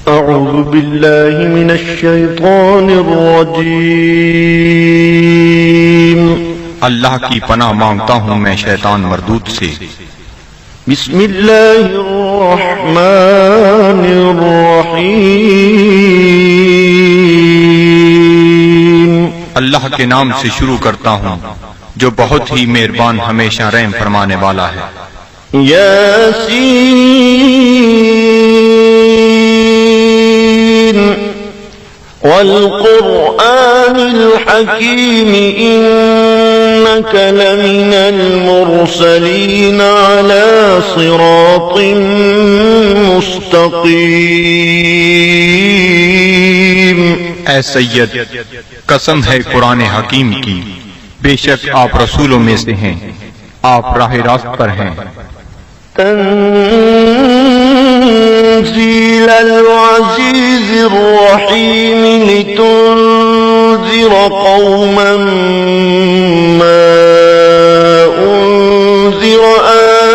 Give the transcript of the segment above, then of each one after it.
أعوذ بالله من الشيطان الرجيم اللہ کی پناہ مانگتا ہوں میں شیطان مردود سے۔ بسم الله الرحمن الرحيم اللہ کے نام سے شروع کرتا ہوں جو بہت ہی مہربان ہمیشہ رحم فرمانے والا ہے۔ ياسين والقرآن الحكيم إنك لمن المرسلين على صراط مستقيم۔ اے سید، قسم ہے قرآن حکیم کی، بے شک آپ رسولوں میں سے ہیں، آپ راہ راست پر ہیں۔ تنزيل العزيز الرحيم لتنذر قوما ما أنذر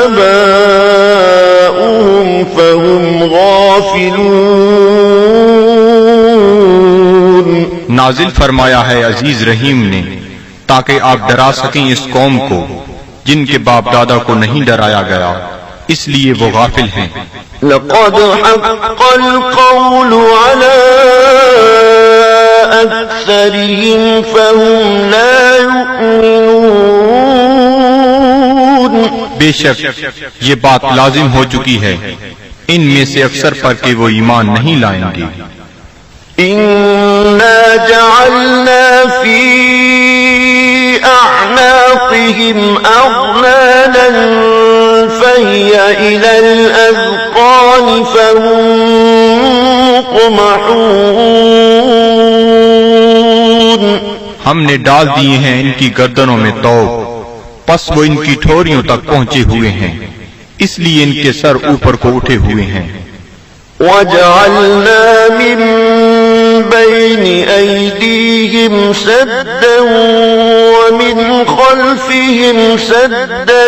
آباؤهم فهم غافلون۔ نازل فرمایا ہے عزیز رحیم نے تاکہ آپ ڈرا سکیں اس قوم کو جن کے باپ دادا کو نہیں ڈرایا گیا، اس لیے وہ غافل ہیں۔ لقد حق القول على أكثرهم فهم لا يؤمنون۔ بے شک یہ بات لازم ہو چکی ہے ان میں سے اکثر پر کہ وہ ایمان نہیں لائیں گے۔ إنا جعلنا في أعناقهم أغلالا فهي إلى الأذقان فهم مقمحون۔ ہم نے ڈال دیے ہیں ان کی گردنوں میں طوق، پس وہ ان کی ٹھوریوں تک پہنچے ہوئے ہیں، اس لیے ان کے سر اوپر کو اٹھے ہوئے ہیں۔ وَجَعَلْنَا مِن بَيْنِ أَيْدِيهِمْ سَدًّا وَمِنْ خَلْفِهِمْ سَدًّا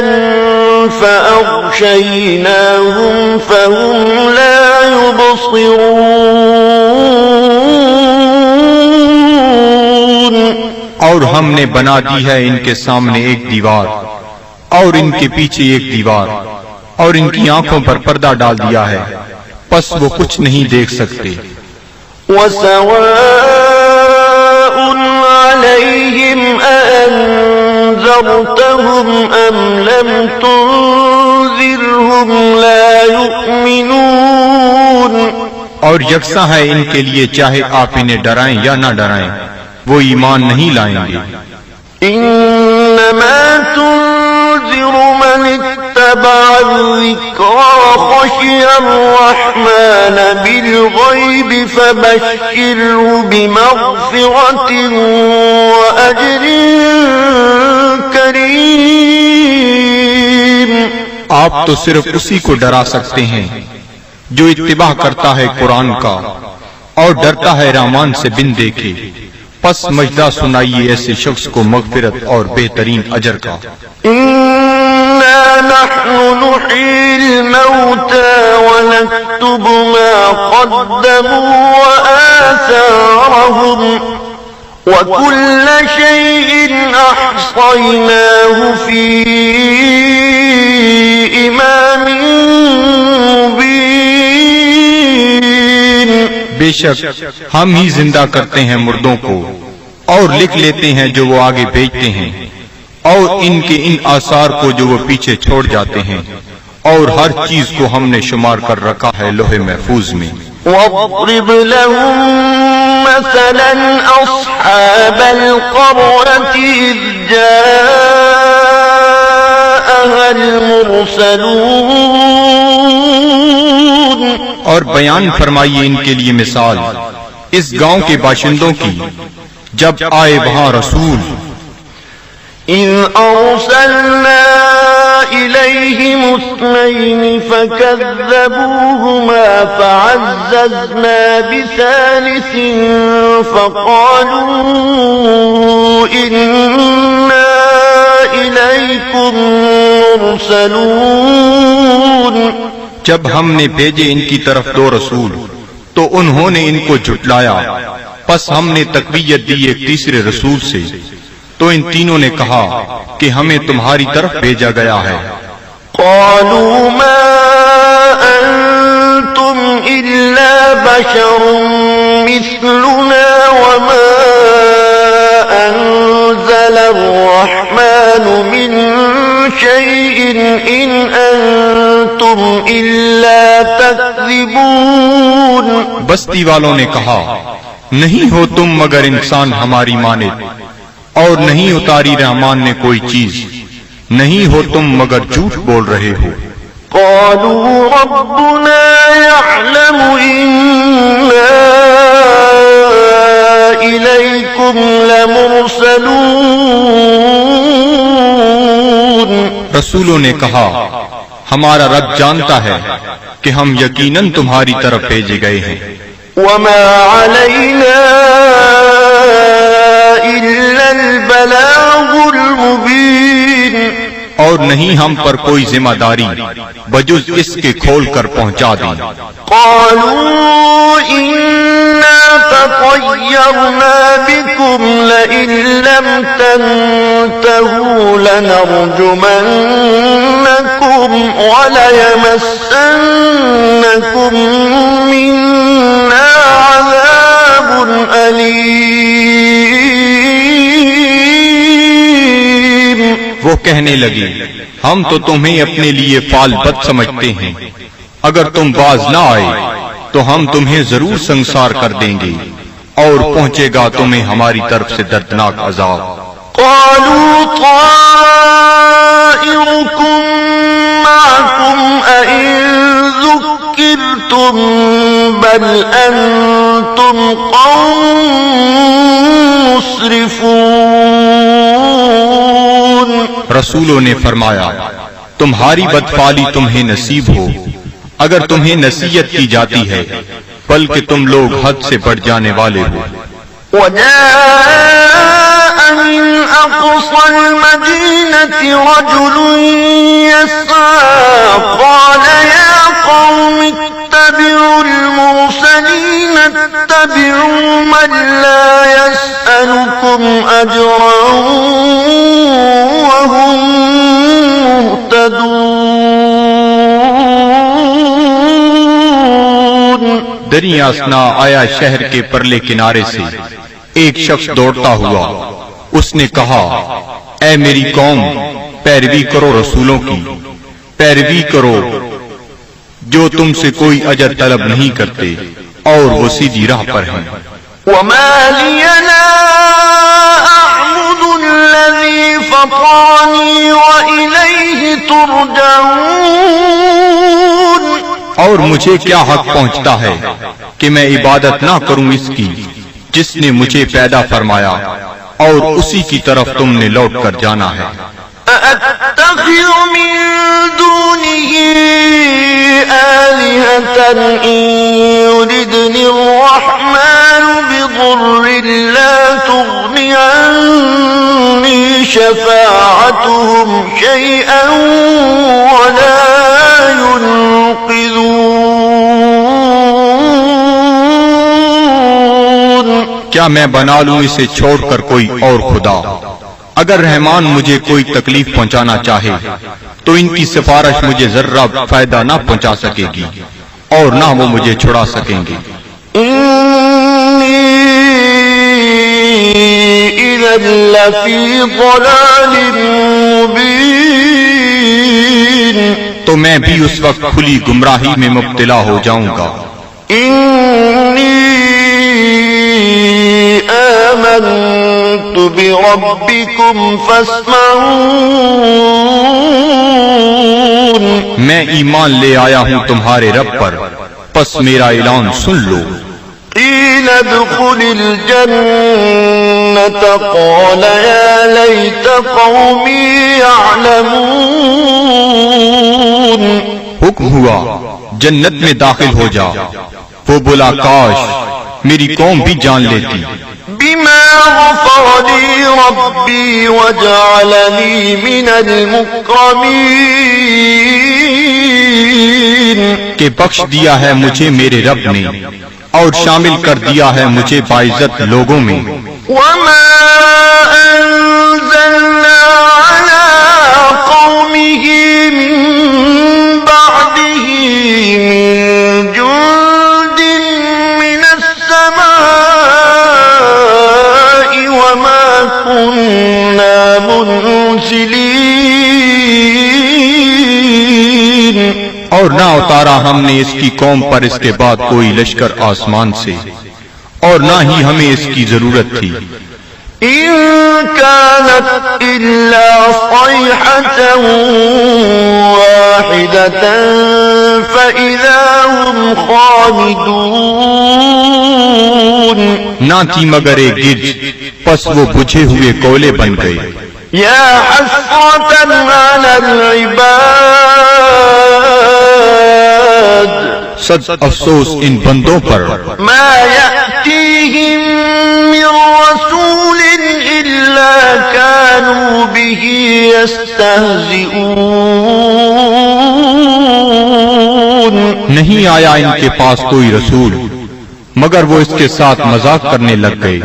فَأَغْشَيْنَاهُمْ فَهُمْ لَا يُبْصِرُونَ۔ اور ہم نے بنا دی ہے ان کے سامنے ایک دیوار اور ان کے پیچھے ایک دیوار، اور ان کی آنکھوں پر پردہ ڈال دیا ہے، پس وہ کچھ نہیں دیکھ سکتے۔ وَسَوَاءٌ عَلَيْهِمْ أَأَنذَرْتَهُمْ أَمْ لَمْ تُنذِرْهُمْ لَا يُؤْمِنُونَ۔ اور یکساں ہے ان کے لیے چاہے آپ انہیں ڈرائیں یا نہ ڈرائیں، وہ ایمان نہیں لائیں گے۔ إِنَّمَا تُنذِرُ مَنِ اتَّبَعَ الذِّكْرَ وَخَشِيَ الرَّحْمَنَ بِالْغَيْبِ فَبَشِّرْهُ بِمَغْفِرَةٍ وَأَجْرٍ كَرِيمٍ۔ آپ تو صرف اسی کو ڈرا سکتے ہیں جو اتباع کرتا ہے قرآن کا اور ڈرتا ہے رحمان سے بن دیکھے، پس مجدہ سنائیے ایسے شخص کو مغفرت اور بہترین اجر کا۔ إِنَّا نَحْنُ نُحْيِي الْمَوْتَى وَنَكْتُبُ مَا قَدَّمُوا وَآثَارَهُمْ وَكُلَّ شَيْءٍ أَحْصَيْنَاهُ فِي إِمَامٍ مُبِينٍ۔ بے شک ہم ہی زندہ کرتے ہیں مردوں کو اور لکھ لیتے ہیں جو وہ آگے بھیجتے ہیں، اور ان کے ان آثار کو جو وہ پیچھے چھوڑ جاتے ہیں، اور ہر چیز کو ہم نے شمار کر رکھا ہے لوح محفوظ میں۔ وَاضْرِبْ لَهُم مَّثَلًا أَصْحَابَ الْقَرْيَةِ إِذْ جَاءَهَا الْمُرْسَلُونَ۔ اور بیان فرمائیے ان کے لیے مثال اس گاؤں کے باشندوں کی جب آئے وہاں رسول۔ إِذْ أَرْسَلْنَا إِلَيْهِمُ اثْنَيْنِ فَكَذَّبُوهُمَا فَعَزَّزْنَا بِثَالِثٍ فَقَالُوا إِنَّا إِلَيْكُمْ مُرْسَلُونَ۔ جب ہم نے بھیجے ان کی طرف دو رسول تو انہوں نے ان کو جھٹلایا، پس ہم نے تقویت دی ایک تیسرے رسول سے، تو ان تینوں نے کہا کہ ہمیں تمہاری طرف بھیجا گیا ہے۔ قالوا ما أنتم إلا بشر مثلنا وما أنزل الرحمن من شيء إن أنتم إلا تكذبون۔ بستی والوں نے کہا، نہیں ہو تم مگر انسان ہماری مانند، اور نہیں اتاری رحمان نے کوئی چیز، نہیں ہو تم مگر جھوٹ بول رہے ہو۔ قالوا ربنا يعلم إنا إليكم لمرسلون۔ رسولوں نے کہا، ہمارا رب جانتا ہے کہ ہم یقیناً تمہاری طرف بھیجے گئے ہیں۔ وما علينا إلا البلاغ المبين۔ اور نہیں ہم پر کوئی ذمہ داری بجز اس کے کھول کر پہنچا دیں۔ قالوا إنا تطيرنا بكم لئن لم تنتهوا لنرجمنكم وليمسنكم منا عذاب أليم۔ وہ کہنے لگی، ہم تو تمہیں اپنے لیے فال بد سمجھتے ہیں، اگر تم باز نہ آئے تو ہم تمہیں ضرور سنسار کر دیں گے، اور پہنچے گا تمہیں ہماری طرف سے دردناک عذاب۔ قالوا طائركم معكم أئن ذكرتم بل أنتم قوم مسرفون۔ رسولوں نے فرمایا، تمہاری بدفعلی تمہیں نصیب ہو اگر تمہیں نصیحت کی جاتی ہے، بلکہ تم لوگ حد سے بڑھ جانے والے ہو۔ وجاء من أقصى المدينة رجل يسعى قال يا قوم اتبعوا المرسلين اتبعوا من لا يسألكم أجرا وهم مهتدون۔ دریا اسنا آیا شہر کے پرلے کنارے سے ایک شخص دوڑتا ہوا، اس نے کہا، اے میری قوم، پیروی کرو رسولوں کی، پیروی کرو جو تم سے کوئی اجر طلب نہیں کرتے اور وہ سیدھی راہ پر ہیں۔ وما لي لا أعبد الذي فطرني وإليه ترجعون۔ اور مجھے کیا حق پہنچتا ہے کہ میں عبادت نہ کروں اس کی جس نے مجھے پیدا فرمایا اور اسی کی طرف تم نے لوٹ کر جانا ہے۔ أأتخذ من دونه آلهة إن يردني الرحمن بضر لا تغني عني شفاعتهم شيئا ولا ينقذون۔ کیا میں بنا لوں اسے چھوڑ کر کوئی اور خدا؟ اگر رحمان مجھے کوئی تکلیف پہنچانا چاہے تو ان کی سفارش مجھے ذرہ فائدہ نہ پہنچا سکے گی اور نہ وہ مجھے چھڑا سکیں گے۔ إني إذا لفي ضلال مبين۔ تو میں بھی اس وقت کھلی گمراہی میں مبتلا ہو جاؤں گا۔ إني آمنت بربكم فاسمعون۔ میں ایمان لے آیا ہوں تمہارے رب پر، پس میرا اعلان سن لو۔ قيل ادخل الجنة قال يا ليت قومي يعلمون۔ حکم ہوا جنت میں داخل ہو جا، وہ بولا کاش میری قوم بھی جان لیتی۔ بما غفر لي ربي وجعلني من المكرمين۔ کہ بخش دیا ہے مجھے میرے رب نے اور شامل کر دیا ہے مجھے باعزت لوگوں میں. وما أنزلنا على قومه من بعده من جند من السماء وما كنا منزلين. اور نہ اتارا ہم نے اس کی قوم پر اس کے بعد کوئی لشکر آسمان سے، اور نہ ہی ہمیں اس کی ضرورت تھی. إن كانت إلا صيحة واحدة فإذا هم خامدون. نہ تھی مگر ایک گرج، پس وہ بجھے ہوئے کولے بن گئے. يا حسرة على العباد صد افسوس ان بندوں پر ما يأتيهم من رسول إلا كانوا به يستهزئون. نہیں آیا ان کے پاس کوئی رسول مگر وہ اس کے ساتھ مذاق کرنے لگ گئے.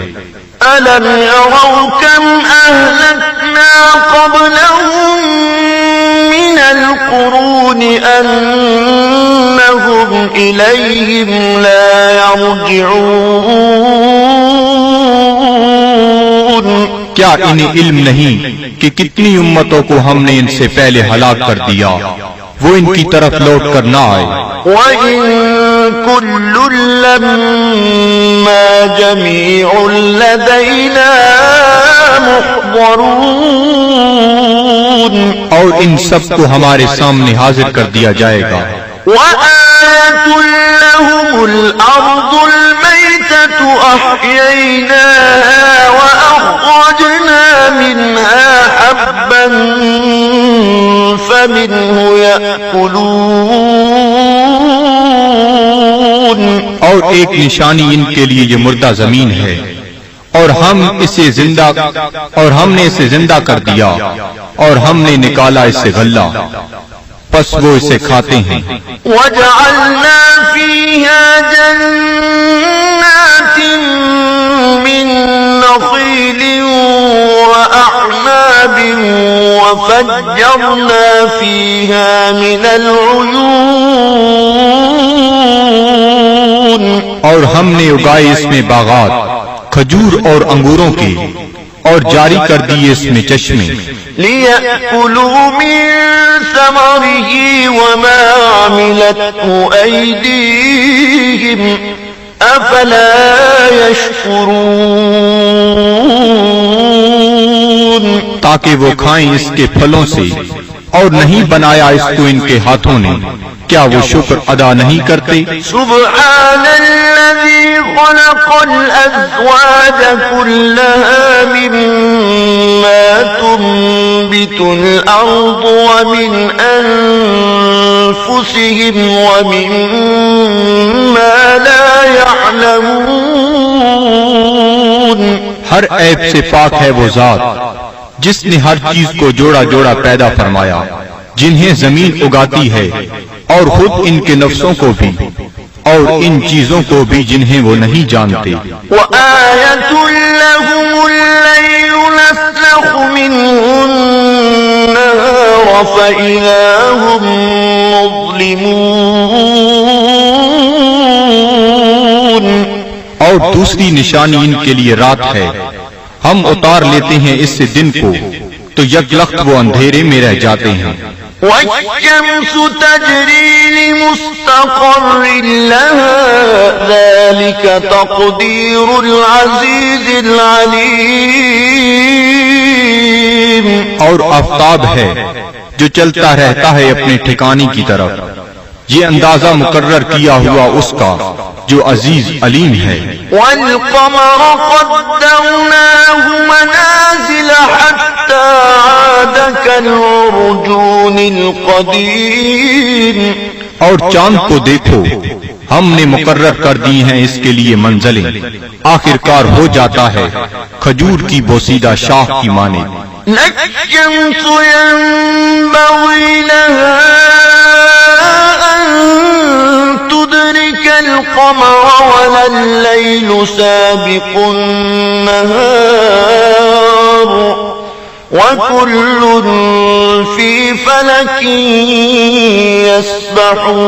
ألم يروا كم أهلكنا قبلهم من القرون أنهم إليهم لا يرجعون. کیا انہیں علم نہیں کہ کتنی امتوں کو ہم نے ان سے پہلے ہلاک کر دیا، وہ ان کی طرف لوٹ کر نہ آئے. وَإِن كُلٌّ لَّمَّا جَمِيعٌ لَّدَيْنَا مُحْضَرُونَ. اور ان سب کو ہمارے سامنے حاضر کر دیا جائے گا. وَآيَةٌ لَّهُمُ الْأَرْضُ الْمَيْتَةُ أَحْيَيْنَاهَا وَأَخْرَجْنَا مِنْهَا حَبًّا فَمِنْهُ يَأْكُلُونَ. اور ایک نشانی ان کے لیے یہ مردہ زمین ہے، اور ہم نے اسے زندہ کر دیا، اور ہم نے نکالا اس سے غلہ، پس وہ اسے کھاتے ہیں. وَجَعَلْنَا فِيهَا جَنَّاتٍ مِّن نَّخِيلٍ وَأَعْنَابٍ وَفَجَّرْنَا فِيهَا مِنَ الْعُيُونِ. اور ہم نے اگائے اس میں باغات کھجور اور انگوروں کے، اور جاری کر دیے اس میں چشمے. لِيَأْكُلُوا مِن ثَمَرِهِ وَمَا عَمِلَتْهُ أَيْدِيهِمْ أَفَلَا يَشْكُرُونَ. تاکہ وہ کھائیں اس کے پھلوں سے، اور نہیں بنایا اس کو ان کے ہاتھوں نے، کیا وہ شکر ادا نہیں کرتے؟ سبحان الذي خلق الأزواج كلها مما تنبت الأرض ومن أنفسهم ومما لا يعلمون. ہر عیب سے پاک ہے وہ ذات جس نے ہر چیز کو جوڑا جوڑا پیدا فرمایا، جنہیں زمین اگاتی ہے اور خود ان کے نفسوں کو بھی، اور ان چیزوں کو بھی جنہیں وہ نہیں جانتے. وَآيَةٌ لَّهُمُ اللَّيْلُ نَسْلَخُ مِنْهُ النَّهَارَ فَإِذَا هُم مُظْلِمُونَ. اور دوسری نشانی ان کے لیے رات ہے، ہم اتار لیتے ہیں اس سے دن کو، تو یک لخت وہ اندھیرے میں رہ جاتے ہیں. وَالشَّمْسُ تَجْرِي لِمُسْتَقَرٍّ لَّهَا ذَلِكَ تَقْدِيرُ الْعَزِيزِ الْعَلِيمِ. اور آفتاب ہے جو چلتا رہتا ہے اپنے ٹھکانے کی طرف، یہ اندازہ مقرر کیا ہوا اس کا جو عزیز علیم ہے. وَالْقَمَرَ قَدَّرْنَاهُ مَنَازِلَ حَتَّى عَادَ كَالْعُرْجُونِ الْقَدِيمِ. اور چاند کو دیکھو، ہم نے مقرر کر دی ہیں اس کے لیے منزلیں، آخر کار ہو جاتا ہے کھجور کی بوسیدہ شاخ کی مانند. لَلشَّمْسُ يَنبَغِي لَهَا أَن لتدرك القمر ولا الليل سابق النهار وكل في فلك يسبحون.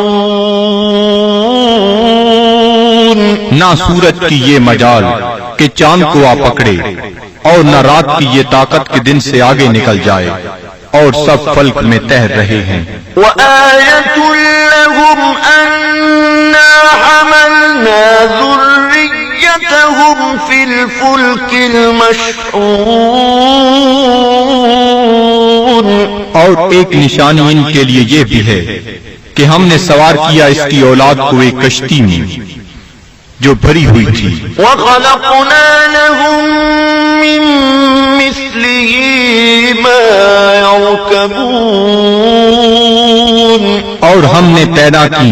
نہ سورج کی یہ مجال کہ چاند کو آ پکڑے اور نہ رات کی یہ طاقت کہ دن سے آگے نکل جائے، اور سب فلک میں تیر رہے ہیں. وآية لهم أنا حملنا ذريتهم في الفلك المشحون. اور ایک نشانی ان کے لیے یہ بھی ہے کہ ہم نے سوار کیا اس کی اولاد کو ایک کشتی میں جو بھری ہوئی تھی. وخلقنا لهم من مثله ما يركبون. اور ہم نے پیدا کی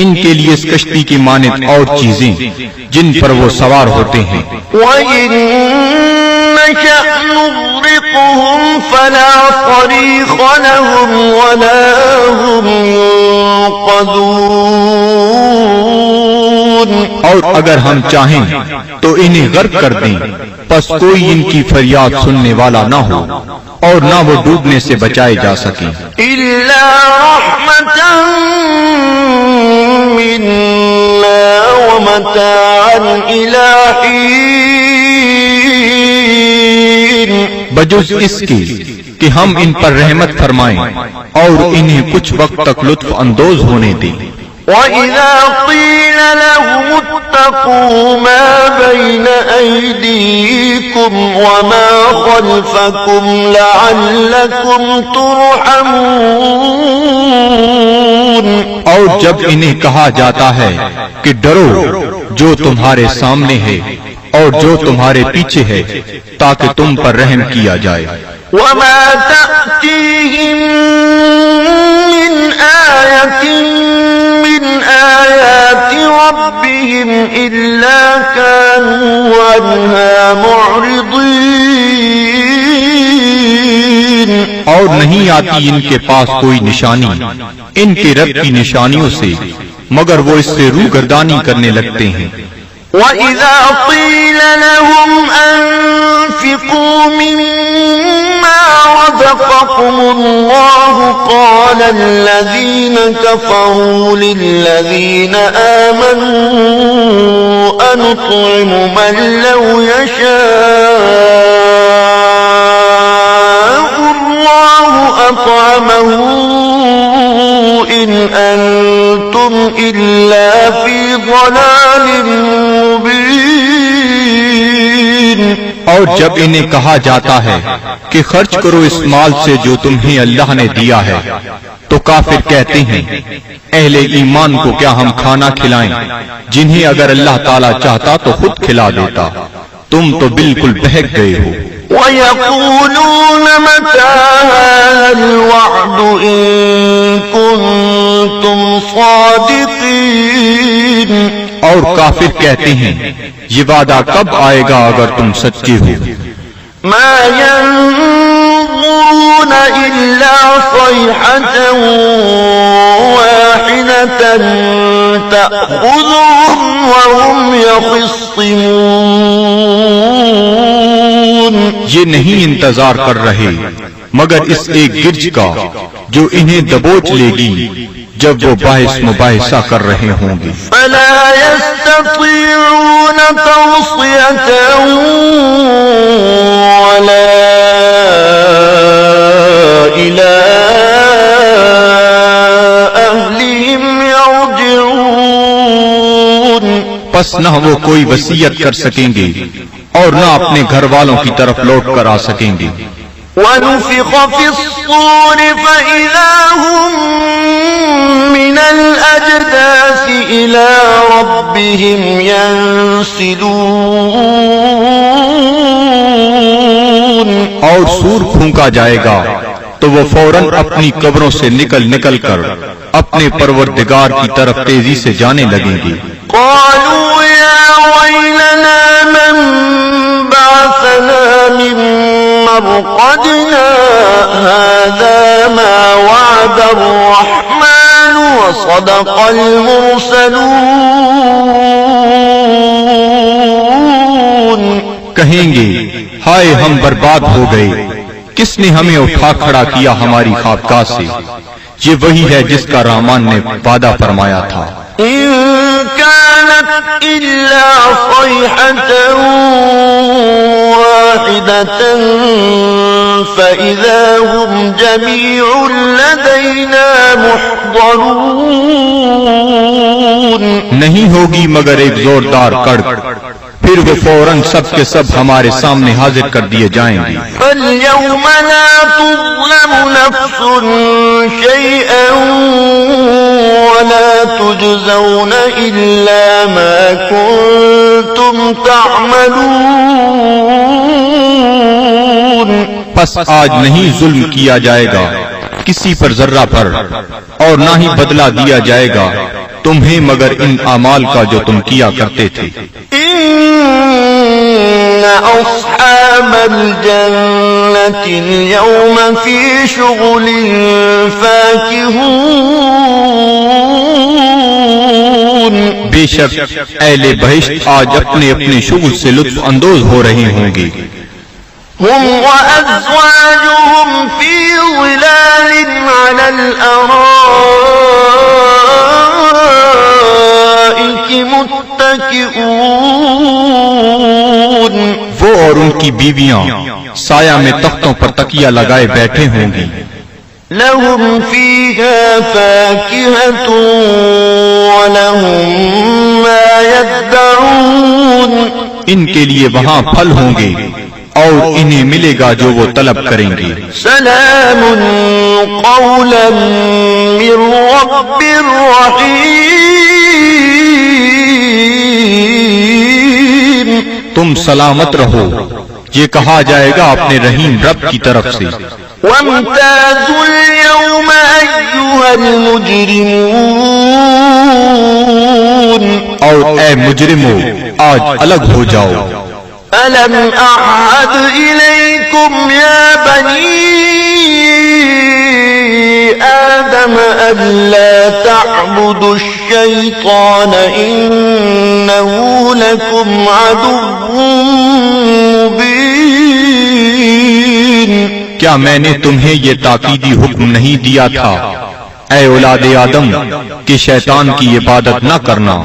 ان کے لیے اس کشتی کی مانند اور چیزیں جن پر وہ سوار ہوتے ہیں. وَإِن نَّشَأْ نُغْرِقْهُمْ فَلَا صَرِيخَ لَهُمْ وَلَا هُمْ يُنقَذُونَ. اور اگر ہم چاہیں تو انہیں غرق کر دیں، پس کوئی ان کی فریاد سننے والا نہ ہو اور نہ وہ ڈوبنے سے بچائے جا سکیں. إِلَّا رَحْمَةً مِّنَّا وَمَتَاعًا إِلَىٰ حِينٍ. بجز اس کے کہ ہم ان پر رحمت فرمائیں اور انہیں کچھ وقت تک لطف اندوز ہونے دیں. وَإِذَا قِيلَ لَهُمُ اتَّقُوا مَا بَيْنَ أَيْدِيكُمْ وَمَا خَلْفَكُمْ لَعَلَّكُمْ تُرْحَمُونَ. اور جب انہیں کہا جاتا ہے کہ ڈرو جو تمہارے سامنے ہے اور جو تمہارے پیچھے ہے تاکہ تم پر رحم کیا جائے. وَمَا تَأْتِيهِم مِّنْ آيَةٍ مِّنْ آيَاتِ رَبِّهِمْ إِلَّا كَانُوا عَنْهَا مُعْرِضِينَ. اور نہیں آتی ان کے پاس کوئی نشانی ان کے رب کی نشانیوں سے مگر وہ اس سے روگردانی کرنے لگتے ہیں. وَإِذَا قِيلَ لَهُمْ أَنفِقُوا مِمَّا رَزَقَكُمُ اللَّهُ قَالَ الَّذِينَ كَفَرُوا لِلَّذِينَ آمَنُوا أَنُطْعِمُ مَن لَّوْ يَشَاءُ اللَّهُ أَطْعَمَهُ إِنْ أَنتُمْ إِلَّا فِي ضَلَالٍ مُّبِينٍ. اور جب انہیں کہا جاتا ہے کہ خرچ کرو اس مال سے جو تمہیں اللہ نے دیا ہے تو کافر کہتے ہیں اہل ایمان کو کیا ہم کھانا کھلائیں جنہیں اگر اللہ تعالیٰ چاہتا تو خود کھلا دیتا، تم تو بالکل بہک گئے ہو. وَيَقُولُونَ مَتَىٰ هَٰذَا الْوَعْدُ إِن كُنتُمْ صَادِقِينَ. اور کافر کہتے ہیں یہ وعدہ کب آئے گا اگر تم سچے ہو. مَا يَنظُرُونَ إِلَّا صَيْحَةً وَاحِدَةً تَأْخُذُهُمْ وَهُمْ يَخِصِّمُونَ. یہ نہیں انتظار کر رہے مگر اس ایک گرج کا جو انہیں دبوچ لے گی جب وہ باعث مباحثہ کر رہے ہوں گے. فَلَا يَسْتَطِيعُونَ تَوْصِيَةً وَلَا إِلَىٰ أَهْلِهِمْ يَرْجِعُونَ. پس نہ وہ کوئی وصیت کر سکیں گے اور نہ اپنے گھر والوں کی طرف لوٹ کر آ سکیں گے. وَنُفِخَ فِي الصُّورِ فَإِذَا هُم مِّنَ الْأَجْدَاثِ إِلَىٰ رَبِّهِمْ يَنسِلُونَ. اور سور پھونکا جائے گا تو وہ فوراً اپنی قبروں سے نکل کر اپنے پروردگار کی طرف تیزی سے جانے لگیں گے. قَالُوا يَا وَيْلَنَا مَن بَعَثَنَا مِن مَّرْقَدِنَا هَٰذَا مَا وَعَدَ الرَّحْمَٰنُ وَصَدَقَ الْمُرْسَلُونَ. المرسلون کہیں گے ہائے ہم برباد ہو گئے، کس نے ہمیں اٹھا کھڑا کیا ہماری خوابگاہ سے؟ یہ وہی ہے جس کا رحمان نے وعدہ فرمایا تھا۔ إن كانت إلا صيحة واحدة فإذا هم جميع لدينا محضرون نہیں ہوگی مگر ایک زوردار کڑک، پھر وہ فوراً سب کے سب ہمارے سامنے حاضر کر دیے جائیں گے۔ فاليوم لا تظلم نفس شيئا ولا تجزون إلا ما كنتم تعملون پس آج نہیں ظلم کیا جائے گا کسی پر ذرہ پر، اور نہ ہی بدلہ دیا جائے گا تمہیں مگر ان اعمال کا جو تم کیا کرتے تھے۔ إن أصحاب الجنة اليوم في شغل فاكهون بے شک اہل بہشت آج اپنے اپنے شغل سے لطف اندوز ہو رہے ہوں گے۔ هم وأزواجهم في ظلال على الأرائك متكئون وہ اور ان کی بیویاں سایہ میں تختوں پر تکیہ لگائے بیٹھے ہوں گی۔ لهم فيها فاكهة ولهم ما يدعون ان کے لیے وہاں پھل ہوں گے اور انہیں ملے گا جو وہ طلب کریں گے۔ سلام قولا من رب رحیم تم سلامت رہو، یہ کہا جائے گا اپنے رحیم رب کی طرف سے۔ وامتازوا اليوم أيها المجرمون اور اے مجرمو آج الگ ہو جاؤ۔ ألم أعهد إليكم يا بني آدم ألا تعبدوا الشيطان إنه لكم عدو مبين کیا میں نے تمہیں یہ تاکیدی حکم نہیں دیا تھا اے اولاد آدم کہ شیطان کی عبادت نہ کرنا،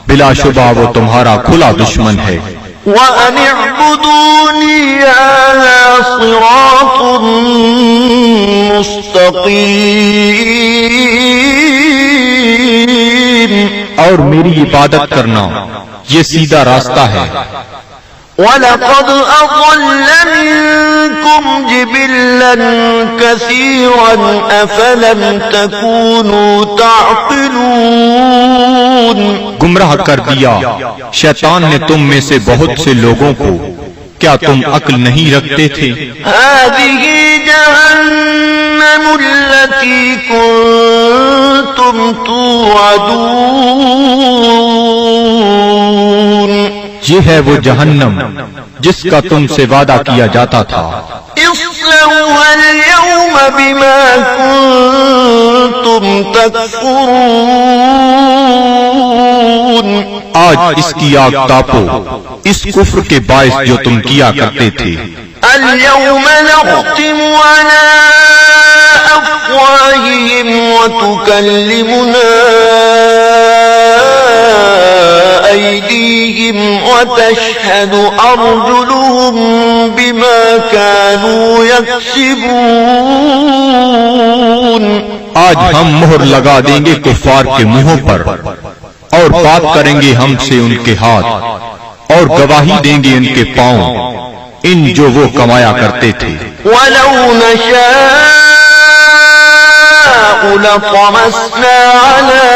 بلا شبہ وہ تمہارا کھلا دشمن ہے۔ وَأَنِ اعْبُدُونِي هَذَا صِرَاطٌ مُسْتَقِيمٌ اور میری عبادت کرنا یہ سیدھا راستہ ہے۔ وَلَقَدْ أَضَلَّ مِنكُمْ جِبِلًّا كَثِيرًا أَفَلَمْ تَكُونُوا تَعْقِلُونَ گمراہ کر دیا شیطان نے تم میں سے بہت سے لوگوں کو، کیا تم عقل نہیں رکھتے تھے؟ هَذِهِ جَهَنَّمُ الَّتِي كُنتُمْ تُوعَدُونَ یہ ہے وہ جہنم جس کا تم سے وعدہ کیا جاتا تھا۔ اصلوها اليوم بما كنتم تكفرون آج اس کی آگ تاپو اس کفر کے باعث جو تم کیا کرتے تھے۔ اليوم نختم على أفواههم وتكلمنا أيديهم وتشهد أرجلهم بما كانوا يكسبون آج ہم مہر لگا دیں گے کفار کے منہوں پر، اور بات کریں گے ہم سے ان کے ہاتھ، اور گواہی دیں گے ان کے پاؤں ان جو وہ کمایا کرتے تھے۔ وَلَوْ نَشَاءُ لَطَمَسْنَا عَلَىٰ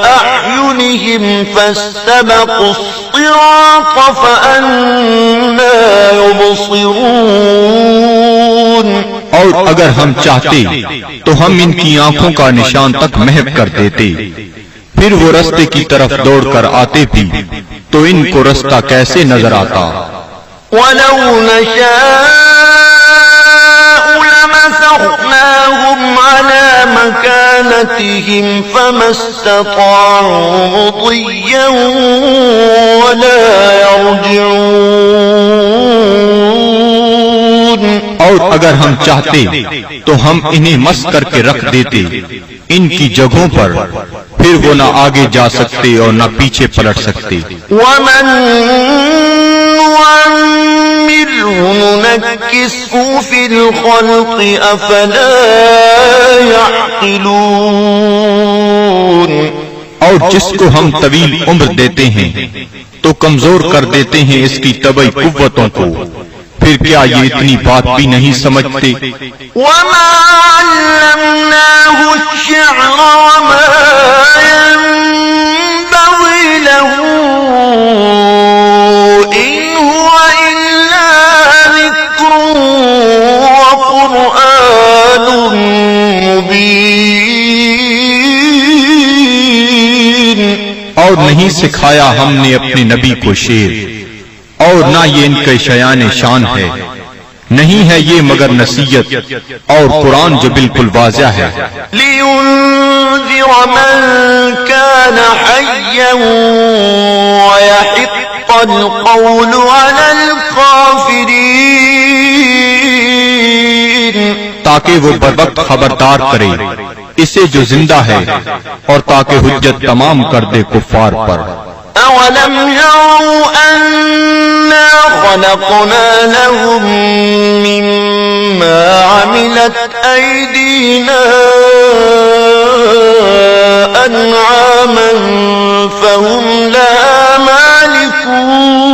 أَعْيُنِهِمْ فَاسْتَبَقُوا الصِّرَاطَ فَأَنَّىٰ يُبْصِرُونَ اور اگر ہم چاہتے تو ہم ان کی آنکھوں کا نشان تک محو کر دیتے، پھر وہ رستے کی طرف دوڑ کر آتے بھی تو ان کو رستہ کیسے نظر آتا۔ وَلَوْ نَشَاءُ لَمَسَخْنَاهُمْ فأمطرناهم على مكانتهم فما استطاعوا مضيا ولا يرجعون. اور اگر ہم چاہتے تو ہم انہیں مس کر کے رکھ دیتے ان کی جگہوں پر، پھر وہ نہ آگے جا سکتے اور نہ پیچھے پلٹ سکتے. ومن نعمره ننكسه في الخلق أفلا يعقلون. اور جس کو ہم طویل عمر دیتے ہیں تو کمزور کر دیتے ہیں اس کی طبعی قوتوں کو، پھر کیا یہ اتنی بات بھی نہیں سمجھتے؟ وما علمناه الشعر وما ينبغي له إن هو إلا ذكر وقرآن مبين. اور نہیں سکھایا ہم نے اپنے نبی کو شعر، اور نہ یہ ان کے شایان شان ہے، نہیں ہے یہ مگر نصیحت اور قرآن جو بالکل واضح ہے. لينذر من كان حيا ويحق القول على الكافرين. تاکہ وہ بروقت خبردار کرے اسے جو زندہ ہے، اور تاکہ حجت تمام کر دے کفار پر. أولم يروا أنا خلقنا لهم مما عملت أيدينا أنعاما فهم لها مالكون.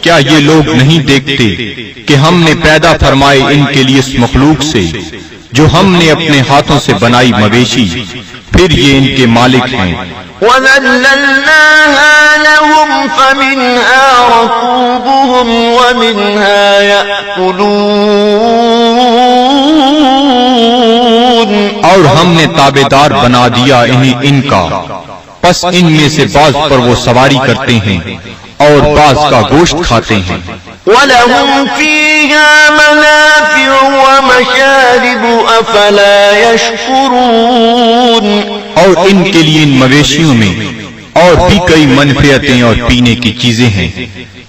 کیا یہ لوگ نہیں دیکھتے کہ ہم نے پیدا فرمائے ان کے لیے اس مخلوق سے جو ہم نے اپنے ہاتھوں سے بنائی مویشی، پھر یہ ان کے مالک ہیں. وَذَلَّلْنَاهَا لَهُمْ فَمِنْهَا رَكُوبُهُمْ وَمِنْهَا يَأْكُلُونَ. اور ہم نے تابعدار بنا دیا انہیں ان کا، پس ان میں سے بعض پر وہ سواری کرتے ہیں اور بعض کا گوشت کھاتے ہیں. وَلَهُمْ فِيهَا مَنَافِعُ وَمَشَارِبُ أَفَلَا يَشْكُرُونَ. اور ان کے لیے ان مویشیوں میں اور بھی کئی منفعتیں اور پینے کی چیزیں ہیں،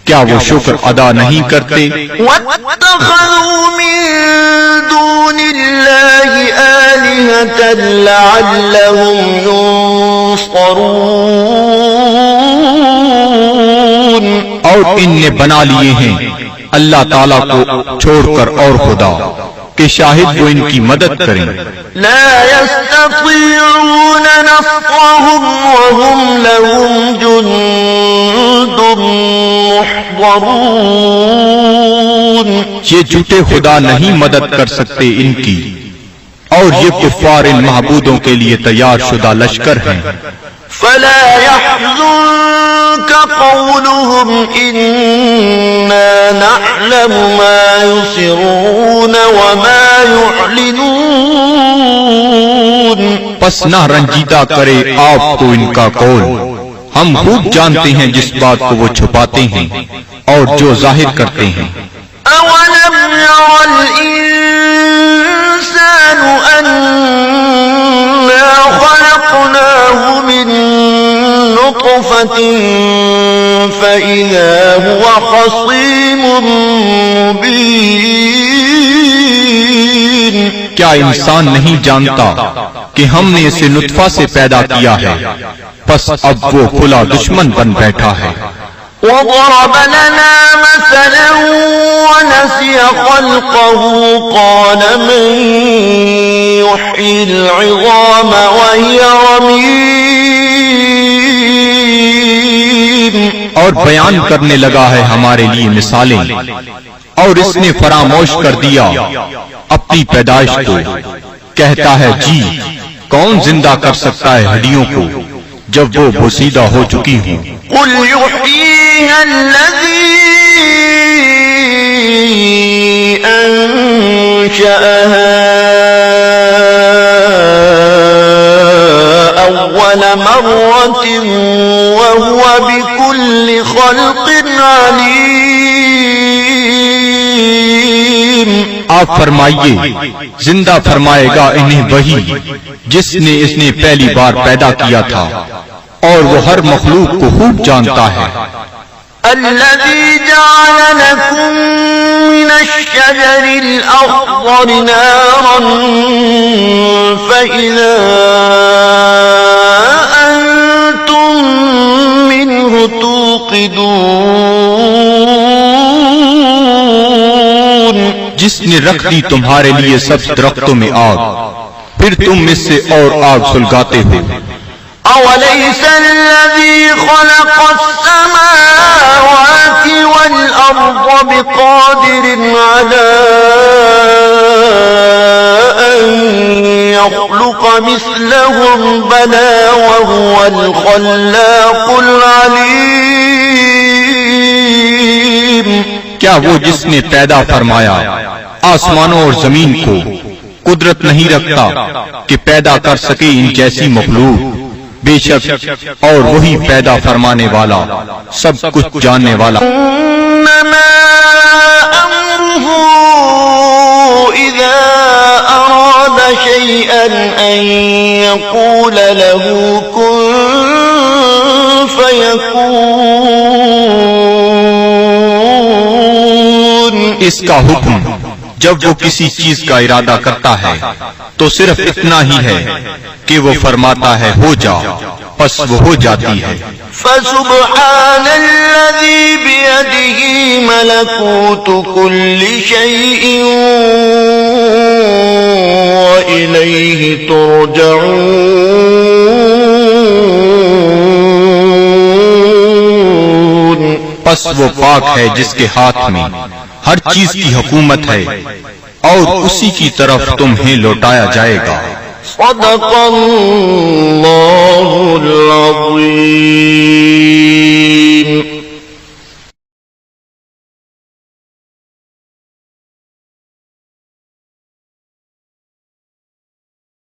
کیا وہ شکر ادا نہیں کرتے؟ وَاتَّخَذُوا مِن دُونِ اللَّهِ آلِهَةً لَعَلَّهُمْ يُنصَرُونَ. اور ان نے بنا لیے ہیں اللہ تعالیٰ کو چھوڑ کر اور خدا کہ شاہد وہ ان کی مدد کریں. لا يستطيعون نصرهم وهم لهم جند محضرون. یہ جھوٹے خدا نہیں مدد کر سکتے ان کی، اور یہ کفار ان معبودوں کے لیے تیار شدہ لشکر ہیں. فلا يحزنك قولهم إنا نعلم ما يسرون وما يعلنون. پس نہ رنجیدہ کرے آپ کو ان کا قول، ہم خوب جانتے ہیں جس بات کو وہ چھپاتے ہیں اور جو ظاہر کرتے ہیں. أولم ير الإنسان أنا خلقناه من نطفة فإذا هو خصيم مبين. کیا انسان نہیں جانتا کہ ہم نے اسے نطفہ سے پیدا کیا ہے، پس اب وہ کھلا دشمن بن بیٹھا ہے. وضرب لنا مثلا ونسي خلقه قال من يحيي العظام وهي رميم. اور بیان کرنے لگا ہے ہمارے لیے مثالیں، اور اس نے فراموش کر دیا اپنی پیدائش کو. کہتا ہے جی کون زندہ کر سکتا ہے ہڈیوں کو جب وہ بوسیدہ ہو چکی ہوں. قل يحييها الذي أنشأها أول مرة وهو بكل خلق عليم. آپ فرمائیے زندہ فرمائے گا انہیں وہی جس نے اس نے پہلی بار پیدا کیا تھا، اور وہ ہر مخلوق کو خوب جانتا ہے۔ الذي جعل لكم من الشجر الأخضر نارا فإذا أنتم منه توقدون، جس نے رکھ دی تمہارے لیے سب درختوں میں آگ، پھر تم اس سے اور آگ سلگاتے ہو۔ أوليس الذي خلق السماوات والأرض بقادر على أن يخلق مثلهم بلى وهو الخلاق العليم؟ کیا وہ جس نے پیدا فرمایا آسمانوں اور زمین کو قدرت نہیں رکھتا کہ پیدا کر سکے ان جیسی مخلوق؟ بے شک اور وہی پیدا فرمانے والا، سب کچھ جاننے والا۔ انما امره اذا اراد شيئا ان يقول له كن فيكون، اس کا حکم جب وہ کسی چیز کا ارادہ کرتا ہے تو صرف اتنا ہی ہے کہ وہ فرماتا ہے ہو جا، پس وہ ہو جاتی ہے۔ فسبحان الذي بيده ملكوت كل شيء وإليه ترجعون، پس وہ پاک ہے جس کے ہاتھ میں ہر چیز کی حکومت ہے اور اسی کی طرف تمہیں لوٹایا جائے گا۔ صدق اللہ العظیم۔